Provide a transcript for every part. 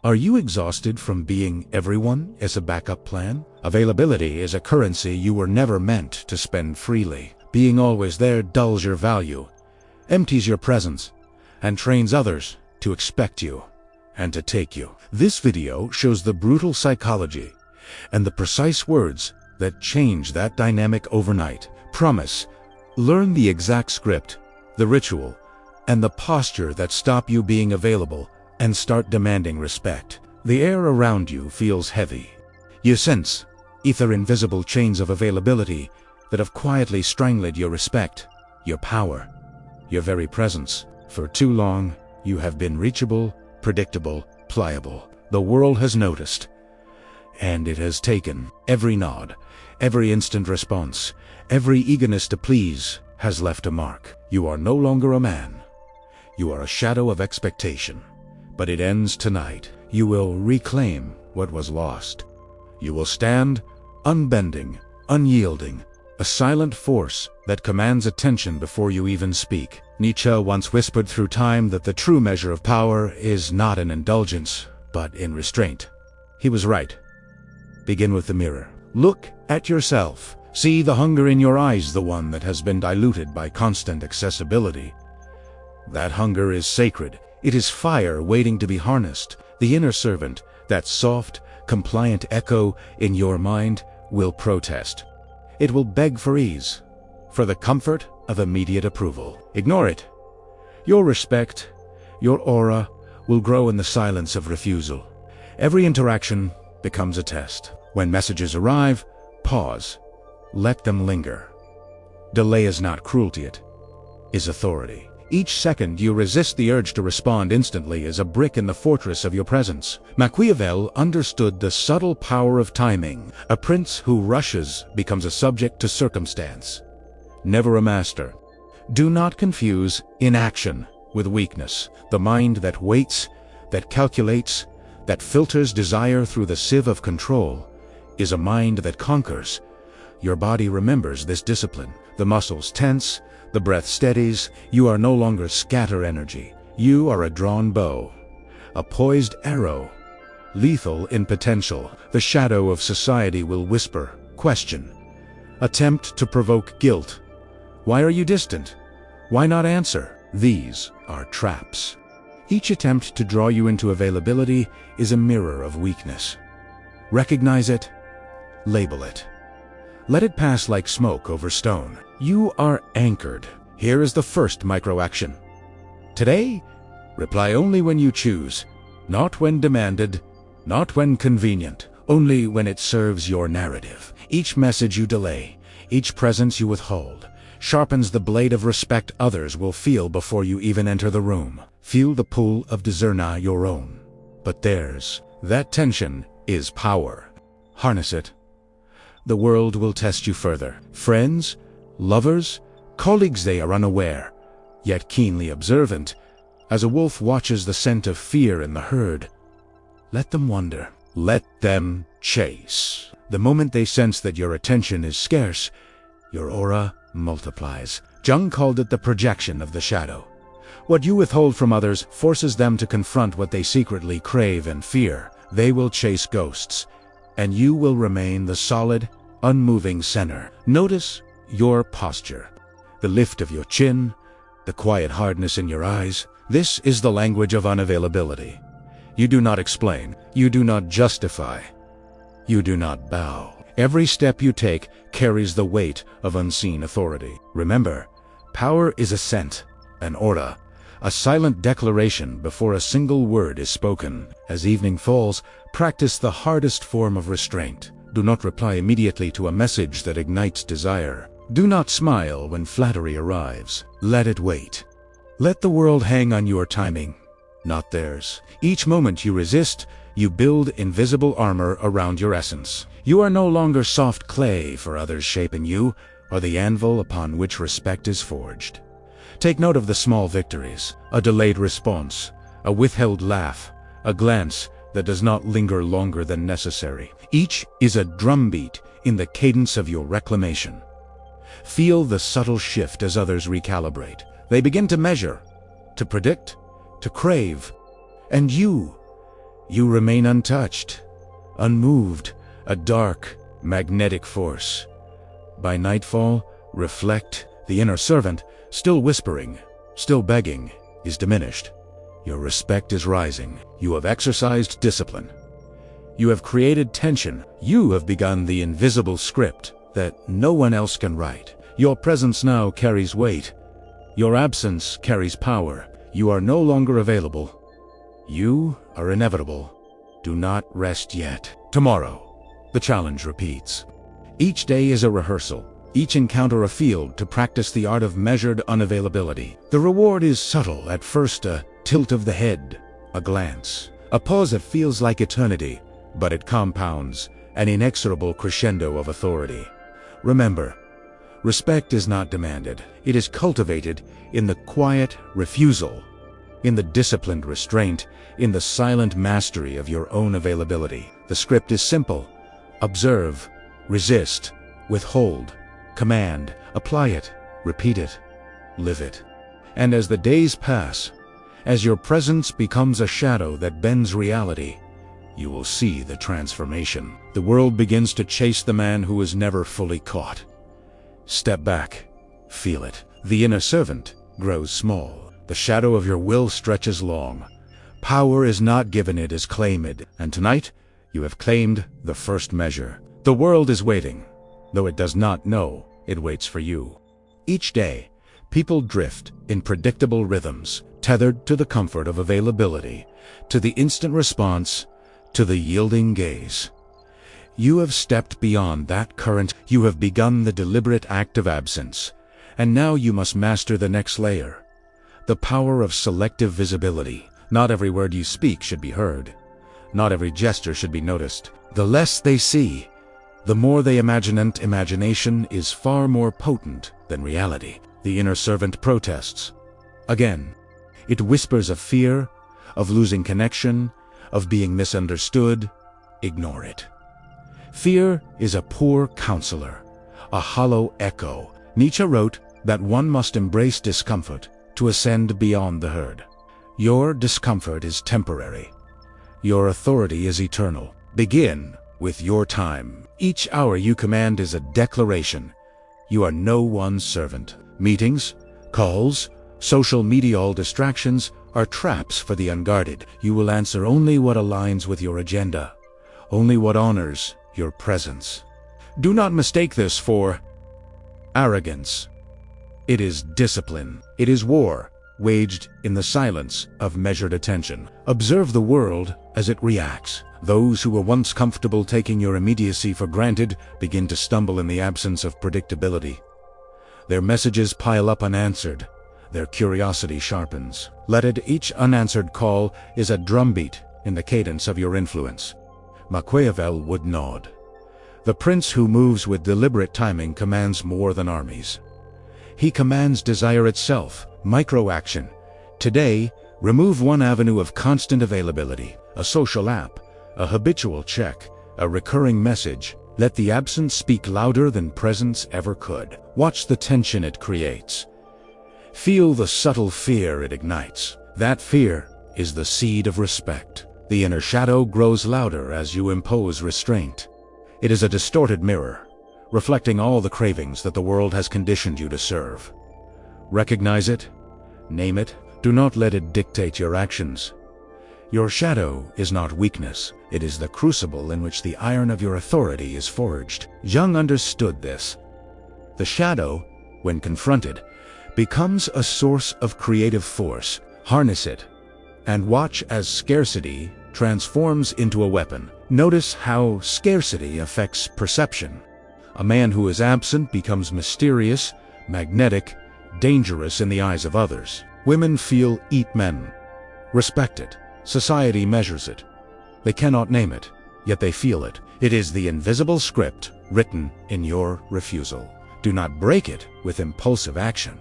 Are you exhausted from being everyone as a backup plan? Availability is a currency you were never meant to spend freely. Being always there dulls your value, empties your presence, and trains others to expect you and to take you. This video shows the brutal psychology and the precise words that change that dynamic overnight. Promise, learn the exact script, the ritual, and the posture that stop you being available and start demanding respect. The air around you feels heavy. You sense invisible chains of availability that have quietly strangled your respect, your power, your very presence. For too long, you have been reachable, predictable, pliable. The world has noticed, and it has taken. Every nod, every instant response, every eagerness to please has left a mark. You are no longer a man. You are a shadow of expectation. But it ends tonight. You will reclaim what was lost. You will stand, unbending, unyielding, a silent force that commands attention before you even speak. Nietzsche once whispered through time that the true measure of power is not in indulgence, but in restraint. He was right. Begin with the mirror. Look at yourself. See the hunger in your eyes, the one that has been diluted by constant accessibility. That hunger is sacred. It is fire waiting to be harnessed. The inner servant, that soft, compliant echo in your mind, will protest. It will beg for ease, for the comfort of immediate approval. Ignore it. Your respect, your aura, will grow in the silence of refusal. Every interaction becomes a test. When messages arrive, pause. Let them linger. Delay is not cruelty, it is authority. Each second you resist the urge to respond instantly is a brick in the fortress of your presence. Machiavelli understood the subtle power of timing. A prince who rushes becomes a subject to circumstance, never a master. Do not confuse inaction with weakness. The mind that waits, that calculates, that filters desire through the sieve of control, is a mind that conquers. Your body remembers this discipline. The muscles tense, the breath steadies. You are no longer scatter energy. You are a drawn bow, a poised arrow, lethal in potential. The shadow of society will whisper, question, attempt to provoke guilt. Why are you distant? Why not answer? These are traps. Each attempt to draw you into availability is a mirror of weakness. Recognize it, label it. Let it pass like smoke over stone. You are anchored. Here is the first micro-action. Today, reply only when you choose, not when demanded, not when convenient, only when it serves your narrative. Each message you delay, each presence you withhold, sharpens the blade of respect others will feel before you even enter the room. Feel the pull of discerna your own, but theirs. That tension is power. Harness it. The world will test you further. Friends, lovers, colleagues, they are unaware, yet keenly observant. As a wolf watches the scent of fear in the herd, let them wonder. Let them chase. The moment they sense that your attention is scarce, your aura multiplies. Jung called it the projection of the shadow. What you withhold from others forces them to confront what they secretly crave and fear. They will chase ghosts, and you will remain the solid, unmoving center. Notice your posture, the lift of your chin, the quiet hardness in your eyes. This is the language of unavailability. You do not explain, you do not justify, you do not bow. Every step you take carries the weight of unseen authority. Remember, power is a scent, an aura, a silent declaration before a single word is spoken. As evening falls, practice the hardest form of restraint. Do not reply immediately to a message that ignites desire. Do not smile when flattery arrives. Let it wait. Let the world hang on your timing, not theirs. Each moment you resist, you build invisible armor around your essence. You are no longer soft clay for others shaping you, or the anvil upon which respect is forged. Take note of the small victories, a delayed response, a withheld laugh, a glance that does not linger longer than necessary. Each is a drumbeat in the cadence of your reclamation. Feel the subtle shift as others recalibrate. They begin to measure, to predict, to crave, and you You remain untouched, unmoved, a dark, magnetic force. By nightfall, reflect, the inner servant, still whispering, still begging, is diminished. Your respect is rising. You have exercised discipline. You have created tension. You have begun the invisible script that no one else can write. Your presence now carries weight. Your absence carries power. You are no longer available. You are inevitable. Do not rest yet. Tomorrow, the challenge repeats. Each day is a rehearsal. Each encounter a field to practice the art of measured unavailability. The reward is subtle at first, a tilt of the head, a glance, a pause that feels like eternity, but it compounds, an inexorable crescendo of authority. Remember, respect is not demanded. It is cultivated in the quiet refusal, in the disciplined restraint, in the silent mastery of your own availability. The script is simple. Observe, resist, withhold, command, apply it, repeat it, live it. And as the days pass, as your presence becomes a shadow that bends reality, you will see the transformation. The world begins to chase the man who is never fully caught. Step back, feel it. The inner servant grows small. The shadow of your will stretches long. Power is not given, it is claimed. And tonight, you have claimed the first measure. The world is waiting. Though it does not know, it waits for you. Each day, people drift in predictable rhythms, tethered to the comfort of availability, to the instant response, to the yielding gaze. You have stepped beyond that current. You have begun the deliberate act of absence. And now you must master the next layer. The power of selective visibility. Not every word you speak should be heard. Not every gesture should be noticed. The less they see, the more they imagine, and imagination is far more potent than reality. The inner servant protests. Again, it whispers of fear, of losing connection, of being misunderstood. Ignore it. Fear is a poor counselor, a hollow echo. Nietzsche wrote that one must embrace discomfort to ascend beyond the herd. Your discomfort is temporary. Your authority is eternal. Begin with your time. Each hour you command is a declaration. You are no one's servant. Meetings, calls, social media, all distractions are traps for the unguarded. You will answer only what aligns with your agenda, only what honors your presence. Do not mistake this for arrogance. It is discipline. It is war, waged in the silence of measured attention. Observe the world as it reacts. Those who were once comfortable taking your immediacy for granted begin to stumble in the absence of predictability. Their messages pile up unanswered. Their curiosity sharpens. Let it. Each unanswered call is a drumbeat in the cadence of your influence. Machiavelli would nod. The prince who moves with deliberate timing commands more than armies. He commands desire itself, micro-action. Today, remove one avenue of constant availability, a social app, a habitual check, a recurring message. Let the absence speak louder than presence ever could. Watch the tension it creates. Feel the subtle fear it ignites. That fear is the seed of respect. The inner shadow grows louder as you impose restraint. It is a distorted mirror, reflecting all the cravings that the world has conditioned you to serve. Recognize it, name it, do not let it dictate your actions. Your shadow is not weakness, it is the crucible in which the iron of your authority is forged. Jung understood this. The shadow, when confronted, becomes a source of creative force. Harness it, and watch as scarcity transforms into a weapon. Notice how scarcity affects perception. A man who is absent becomes mysterious, magnetic, dangerous in the eyes of others. Women feel eat men. Respect it. Society measures it. They cannot name it, yet they feel it. It is the invisible script written in your refusal. Do not break it with impulsive action.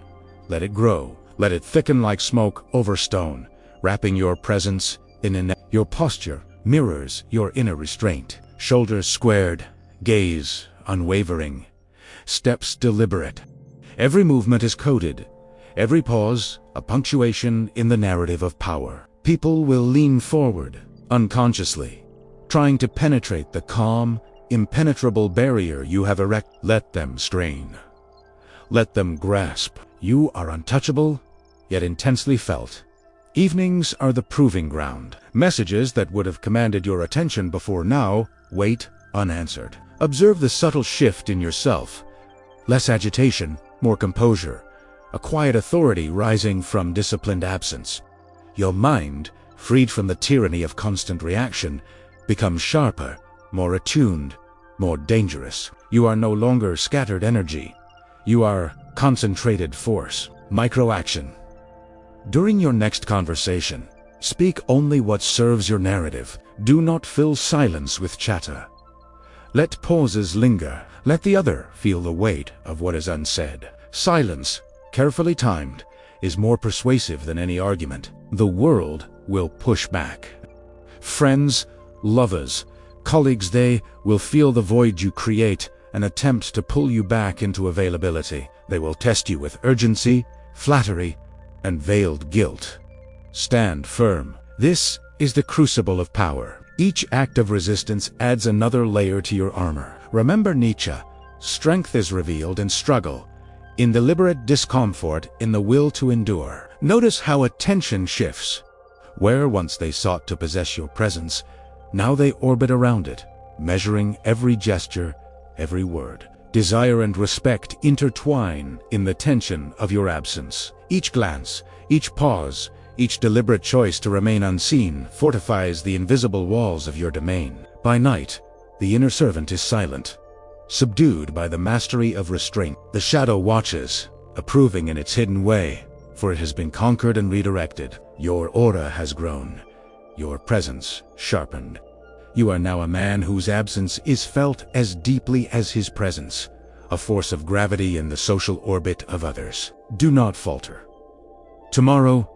Let it grow. Let it thicken like smoke over stone, wrapping your presence in your posture mirrors your inner restraint. Shoulders squared, gaze unwavering, steps deliberate. Every movement is coded, every pause a punctuation in the narrative of power. People will lean forward, unconsciously, trying to penetrate the calm, impenetrable barrier you have erected. Let them strain. Let them grasp. You are untouchable, yet intensely felt. Evenings are the proving ground. Messages that would have commanded your attention before now wait unanswered. Observe the subtle shift in yourself. Less agitation, more composure. A quiet authority rising from disciplined absence. Your mind, freed from the tyranny of constant reaction, becomes sharper, more attuned, more dangerous. You are no longer scattered energy. You are concentrated force. Micro-action. During your next conversation, speak only what serves your narrative. Do not fill silence with chatter. Let pauses linger. Let the other feel the weight of what is unsaid. Silence, carefully timed, is more persuasive than any argument. The world will push back. Friends, lovers, colleagues, they will feel the void you create and attempt to pull you back into availability. They will test you with urgency, flattery, and veiled guilt. Stand firm. This is the crucible of power. Each act of resistance adds another layer to your armor. Remember Nietzsche, strength is revealed in struggle, in deliberate discomfort, in the will to endure. Notice how attention shifts. Where once they sought to possess your presence, now they orbit around it, measuring every gesture, every word. Desire and respect intertwine in the tension of your absence. Each glance, each pause, each deliberate choice to remain unseen fortifies the invisible walls of your domain. By night, the inner servant is silent, subdued by the mastery of restraint. The shadow watches, approving in its hidden way, for it has been conquered and redirected. Your aura has grown, your presence sharpened. You are now a man whose absence is felt as deeply as his presence, a force of gravity in the social orbit of others. Do not falter. Tomorrow,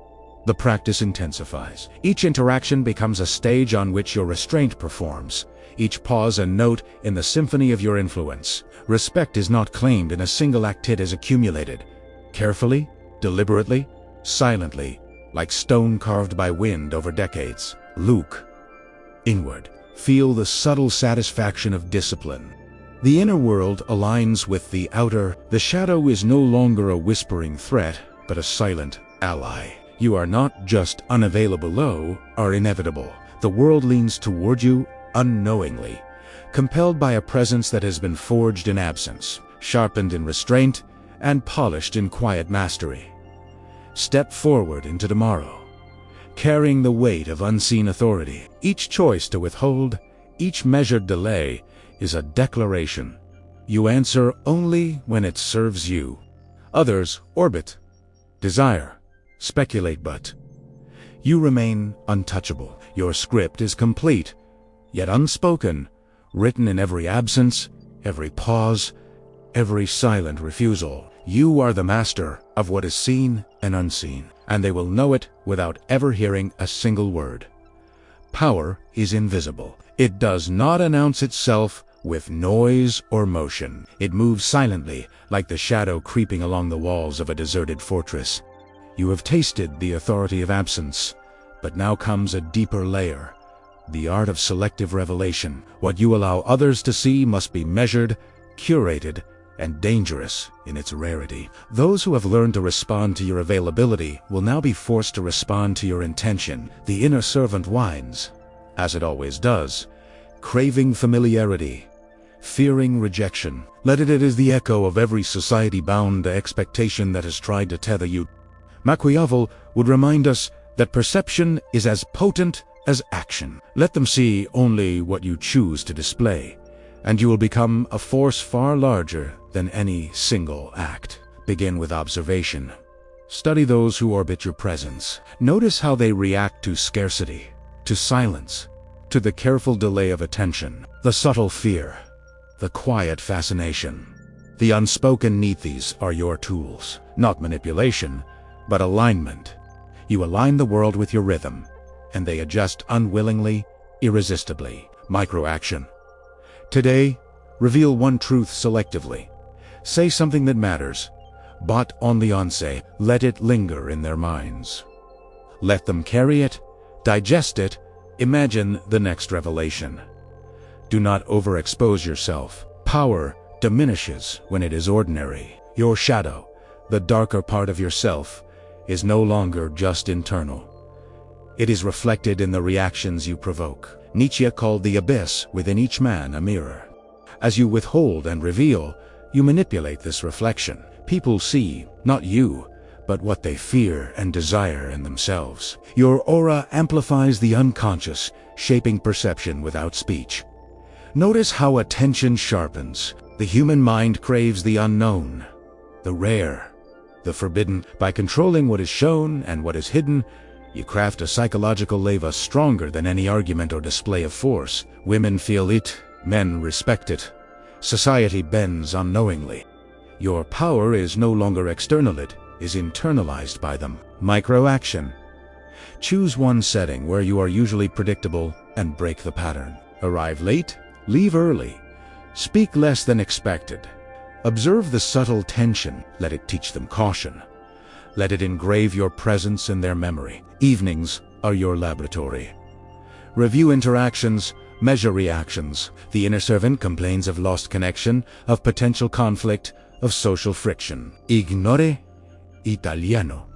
the practice intensifies. Each interaction becomes a stage on which your restraint performs, each pause a note in the symphony of your influence. Respect is not claimed in a single act, it is accumulated. Carefully, deliberately, silently, like stone carved by wind over decades. Look inward. Feel the subtle satisfaction of discipline. The inner world aligns with the outer. The shadow is no longer a whispering threat, but a silent ally. You are not just unavailable, are inevitable. The world leans toward you unknowingly, compelled by a presence that has been forged in absence, sharpened in restraint, and polished in quiet mastery. Step forward into tomorrow, carrying the weight of unseen authority. Each choice to withhold, each measured delay, is a declaration. You answer only when it serves you. Others orbit, desire, speculate, but you remain untouchable. Your script is complete, yet unspoken, written in every absence, every pause, every silent refusal. You are the master of what is seen and unseen, and they will know it without ever hearing a single word. Power is invisible. It does not announce itself with noise or motion. It moves silently, like the shadow creeping along the walls of a deserted fortress. You have tasted the authority of absence, but now comes a deeper layer, the art of selective revelation. What you allow others to see must be measured, curated, and dangerous in its rarity. Those who have learned to respond to your availability will now be forced to respond to your intention. The inner servant whines, as it always does, craving familiarity, fearing rejection. It is the echo of every society-bound expectation that has tried to tether you. Machiavelli would remind us that perception is as potent as action. Let them see only what you choose to display, and you will become a force far larger than any single act. Begin with observation. Study those who orbit your presence. Notice how they react to scarcity, to silence, to the careful delay of attention, the subtle fear, the quiet fascination. The unspoken neathies are your tools, not manipulation, but alignment. You align the world with your rhythm, and they adjust unwillingly, irresistibly. Micro-action. Today, reveal one truth selectively. Say something that matters, but on the onset, let it linger in their minds. Let them carry it, digest it, Imagine the next revelation. Do not overexpose yourself. Power diminishes when it is ordinary. Your shadow, the darker part of yourself, is no longer just internal. It is reflected in the reactions you provoke. Nietzsche called the abyss within each man a mirror. As you withhold and reveal, you manipulate this reflection. People see, not you, but what they fear and desire in themselves. Your aura amplifies the unconscious, shaping perception without speech. Notice how attention sharpens. The human mind craves the unknown, the rare, the forbidden. By controlling what is shown and what is hidden, you craft a psychological leva stronger than any argument or display of force. Women feel it, men respect it. Society bends unknowingly. Your power is no longer external, it is internalized by them. Micro-action. Choose one setting where you are usually predictable and break the pattern. Arrive late, leave early. Speak less than expected. Observe the subtle tension, let it teach them caution. Let it engrave your presence in their memory. Evenings are your laboratory. Review interactions, measure reactions. The inner servant complains of lost connection, of potential conflict, of social friction. Ignore italiano.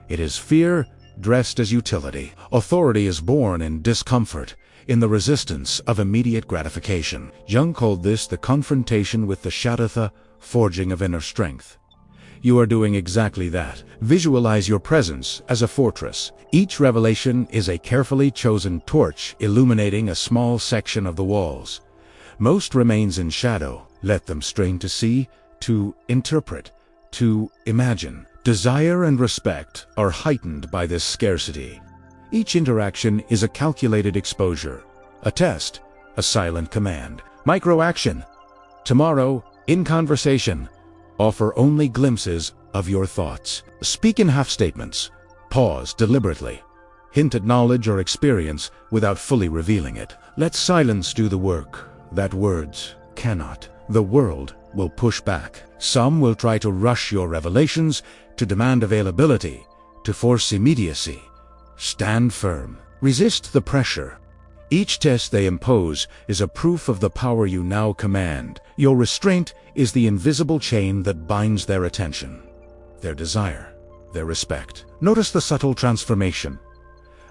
It is fear dressed as utility. Authority is born in discomfort, in the resistance of immediate gratification. Jung called this the confrontation with the shadow, the forging of inner strength. You are doing exactly that. Visualize your presence as a fortress. Each revelation is a carefully chosen torch illuminating a small section of the walls. Most remains in shadow. Let them strain to see, to interpret, to imagine. Desire and respect are heightened by this scarcity. Each interaction is a calculated exposure, a test, a silent command. Micro-action. Tomorrow, in conversation, offer only glimpses of your thoughts. Speak in half-statements. Pause deliberately. Hint at knowledge or experience without fully revealing it. Let silence do the work that words cannot. The world will push back. Some will try to rush your revelations, to demand availability, to force immediacy. Stand firm. Resist the pressure. Each test they impose is a proof of the power you now command. Your restraint is the invisible chain that binds their attention, their desire, their respect. Notice the subtle transformation.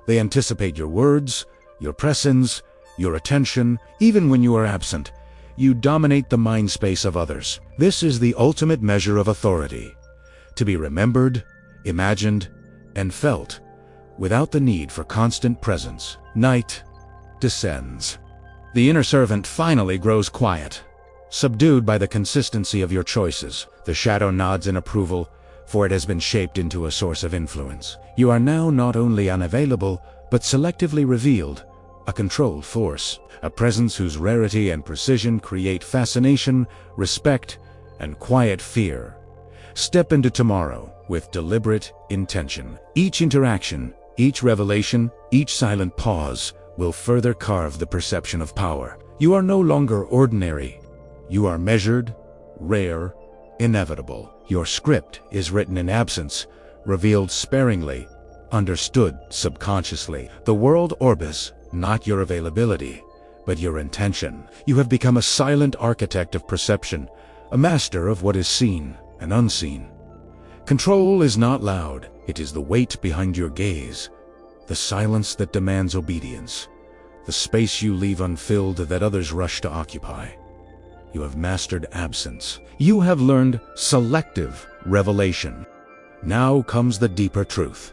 They anticipate your words, your presence, your attention. Even when you are absent, you dominate the mind space of others. This is the ultimate measure of authority. To be remembered, imagined, and felt, without the need for constant presence. Night descends. The inner servant finally grows quiet, subdued by the consistency of your choices. The shadow nods in approval, for it has been shaped into a source of influence. You are now not only unavailable, but selectively revealed, a controlled force, a presence whose rarity and precision create fascination, respect, and quiet fear. Step into tomorrow with deliberate intention. Each interaction, each revelation, each silent pause will further carve the perception of power. You are no longer ordinary. You are measured, rare, inevitable. Your script is written in absence, revealed sparingly, understood subconsciously. The world orbits not your availability, but your intention. You have become a silent architect of perception, a master of what is seen and unseen. Control is not loud. It is the weight behind your gaze, the silence that demands obedience, the space you leave unfilled that others rush to occupy. You have mastered absence. You have learned selective revelation. Now comes the deeper truth,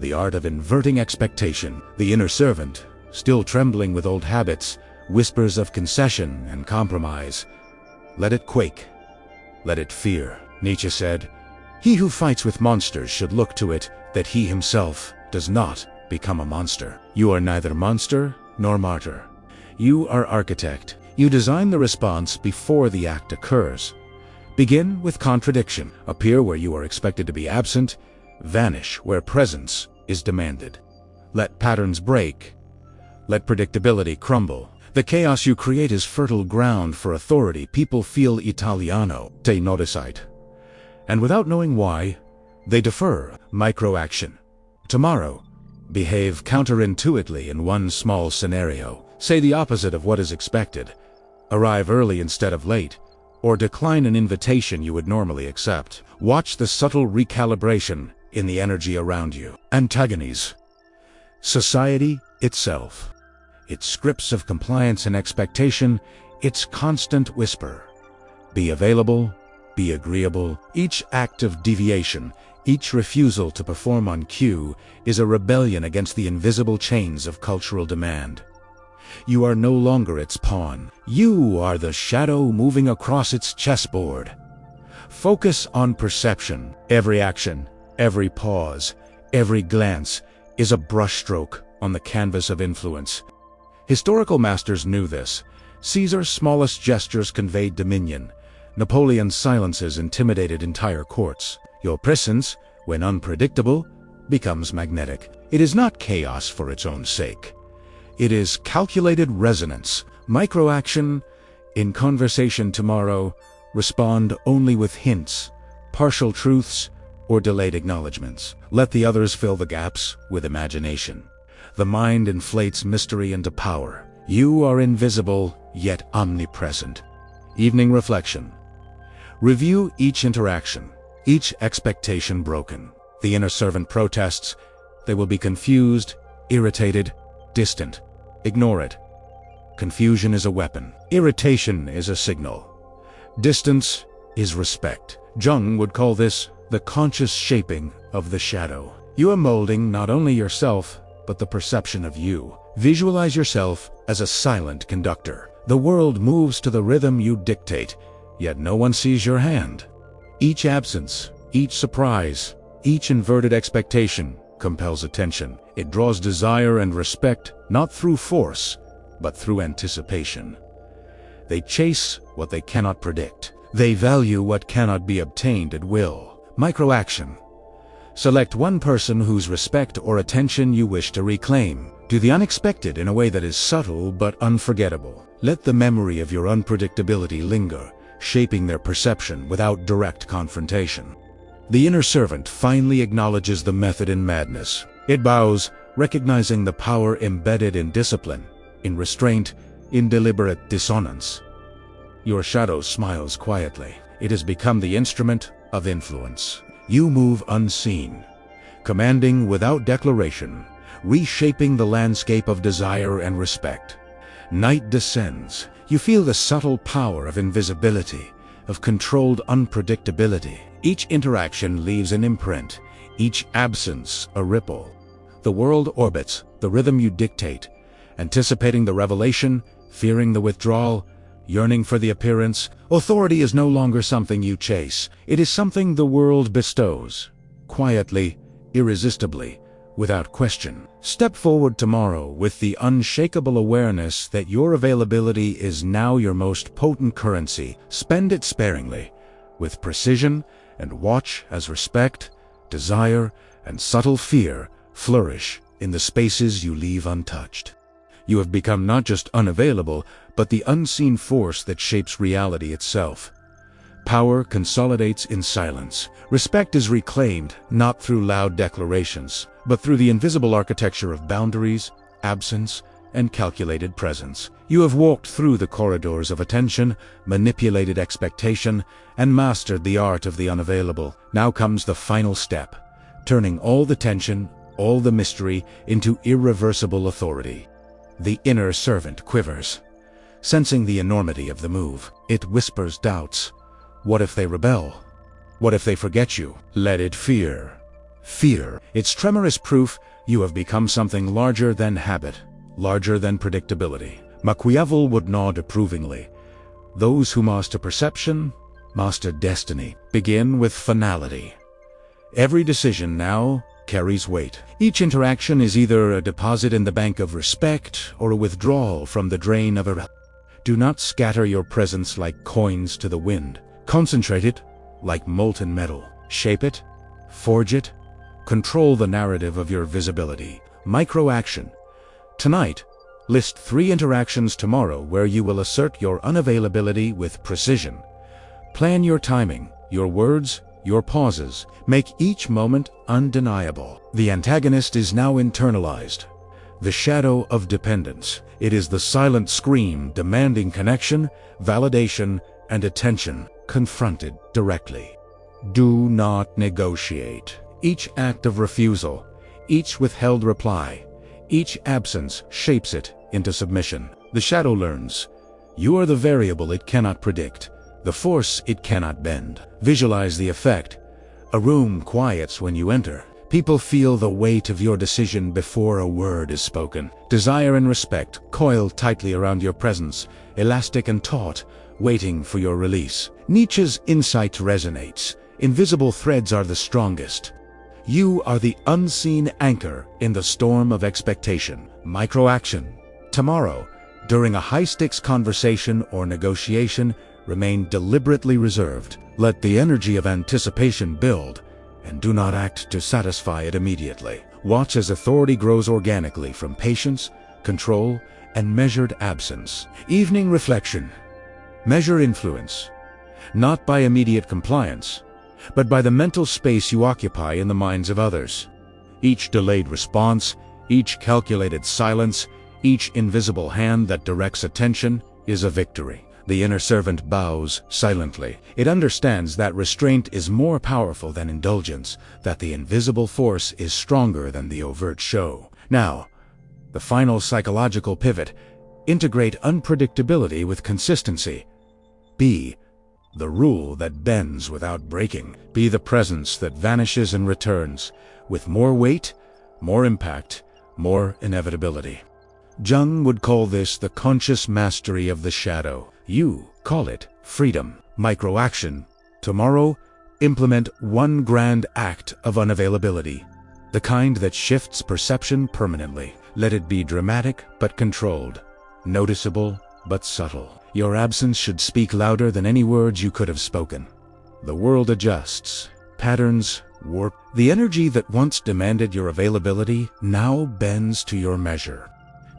the art of inverting expectation. The inner servant, still trembling with old habits, whispers of concession and compromise. Let it quake. Let it fear. Nietzsche said, "He who fights with monsters should look to it that he himself does not become a monster." You are neither monster nor martyr. You are architect. You design the response before the act occurs. Begin with contradiction. Appear where you are expected to be absent. Vanish where presence is demanded. Let patterns break. Let predictability crumble. The chaos you create is fertile ground for authority. People feel Italiano, te nodicite. And without knowing why, they defer. Micro-action. Tomorrow, Behave counterintuitively in one small scenario. Say the opposite of what is expected. Arrive early instead of late, or decline an invitation you would normally accept. Watch the subtle recalibration in the energy around you. Antagonies. Society itself. Its scripts of compliance and expectation, its constant whisper. Be available, be agreeable. Each act of deviation, each refusal to perform on cue is a rebellion against the invisible chains of cultural demand. You are no longer its pawn. You are the shadow moving across its chessboard. Focus on perception. Every action, every pause, every glance is a brushstroke on the canvas of influence. Historical masters knew this. Caesar's smallest gestures conveyed dominion. Napoleon's silences intimidated entire courts. Your presence, when unpredictable, becomes magnetic. It is not chaos for its own sake. It is calculated resonance. Microaction. In conversation tomorrow, respond only with hints, partial truths, or delayed acknowledgments. Let the others fill the gaps with imagination. The mind inflates mystery into power. You are invisible, yet omnipresent. Evening reflection. Review each interaction, each expectation broken. The inner servant protests. They will be confused, irritated, distant. Ignore it. Confusion is a weapon. Irritation is a signal. Distance is respect. Jung would call this the conscious shaping of the shadow. You are molding not only yourself, but the perception of you. Visualize yourself as a silent conductor. The world moves to the rhythm you dictate, yet no one sees your hand. Each absence, each surprise, each inverted expectation compels attention. It draws desire and respect, not through force, but through anticipation. They chase what they cannot predict. They value what cannot be obtained at will. Microaction. Select one person whose respect or attention you wish to reclaim. Do the unexpected in a way that is subtle but unforgettable. Let the memory of your unpredictability linger, shaping their perception without direct confrontation. The inner servant finally acknowledges the method in madness. It bows, recognizing the power embedded in discipline, in restraint, in deliberate dissonance. Your shadow smiles quietly. It has become the instrument of influence. You move unseen, commanding without declaration, reshaping the landscape of desire and respect. Night descends. You feel the subtle power of invisibility, of controlled unpredictability. Each interaction leaves an imprint, each absence a ripple. The world orbits, the rhythm you dictate, anticipating the revelation, fearing the withdrawal, yearning for the appearance. Authority is no longer something you chase. It is something the world bestows, quietly, irresistibly, without question. Step forward tomorrow with the unshakable awareness that your availability is now your most potent currency. Spend it sparingly, with precision, and watch as respect, desire, and subtle fear flourish in the spaces you leave untouched. You have become not just unavailable, but the unseen force that shapes reality itself. Power consolidates in silence. Respect is reclaimed not through loud declarations, but through the invisible architecture of boundaries, absence, and calculated presence. You have walked through the corridors of attention, manipulated expectation, and mastered the art of the unavailable. Now comes the final step, turning all the tension, all the mystery, into irreversible authority. The inner servant quivers, sensing the enormity of the move. It whispers doubts. What if they rebel? What if they forget you? Let it fear. Fear. Its tremor is proof you have become something larger than habit, larger than predictability. Machiavelli would nod approvingly. Those who master perception, master destiny. Begin with finality. Every decision now carries weight. Each interaction is either a deposit in the bank of respect or a withdrawal from the drain of irrelevance. Do not scatter your presence like coins to the wind. Concentrate it like molten metal. Shape it, forge it, control the narrative of your visibility. Microaction. Tonight, list 3 interactions tomorrow where you will assert your unavailability with precision. Plan your timing, your words, your pauses, make each moment undeniable. The antagonist is now internalized. The shadow of dependence. It is the silent scream demanding connection, validation, and attention, confronted directly. Do not negotiate. Each act of refusal, each withheld reply, each absence shapes it into submission. The shadow learns. You are the variable it cannot predict, the force it cannot bend. Visualize the effect. A room quiets when you enter. People feel the weight of your decision before a word is spoken. Desire and respect coil tightly around your presence, elastic and taut, waiting for your release. Nietzsche's insight resonates. Invisible threads are the strongest. You are the unseen anchor in the storm of expectation. Microaction. Tomorrow, during a high-stakes conversation or negotiation, remain deliberately reserved. Let the energy of anticipation build, and do not act to satisfy it immediately. Watch as authority grows organically from patience, control, and measured absence. Evening reflection. Measure influence, not by immediate compliance, but by the mental space you occupy in the minds of others. Each delayed response, each calculated silence, each invisible hand that directs attention is a victory. The inner servant bows silently. It understands that restraint is more powerful than indulgence, that the invisible force is stronger than the overt show. Now, the final psychological pivot. Integrate unpredictability with consistency. Be the rule that bends without breaking. Be the presence that vanishes and returns, with more weight, more impact, more inevitability. Jung would call this the conscious mastery of the shadow. You call it freedom. Microaction. Tomorrow, implement one grand act of unavailability, the kind that shifts perception permanently. Let it be dramatic but controlled, noticeable but subtle. Your absence should speak louder than any words you could have spoken. The world adjusts. Patterns warp. The energy that once demanded your availability now bends to your measure.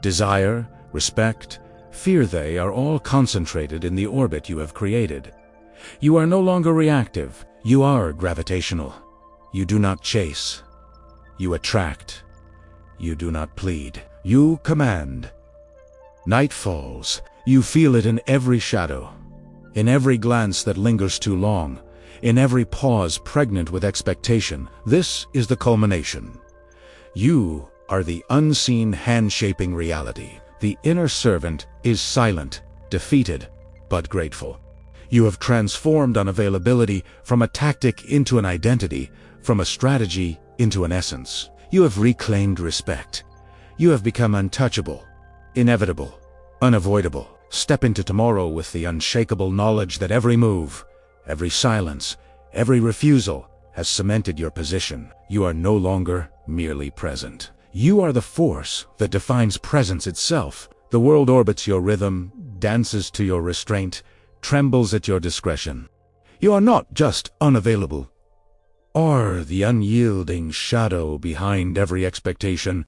Desire, respect, fear, they are all concentrated in the orbit you have created. You are no longer reactive. You are gravitational. You do not chase. You attract. You do not plead. You command. Night falls. You feel it in every shadow, in every glance that lingers too long, in every pause pregnant with expectation. This is the culmination. You are the unseen hand-shaping reality. The inner servant is silent, defeated, but grateful. You have transformed unavailability from a tactic into an identity, from a strategy into an essence. You have reclaimed respect. You have become untouchable, inevitable, unavoidable. Step into tomorrow with the unshakable knowledge that every move, every silence, every refusal has cemented your position. You are no longer merely present. You are the force that defines presence itself. The world orbits your rhythm, dances to your restraint, trembles at your discretion. You are not just unavailable, or the unyielding shadow behind every expectation.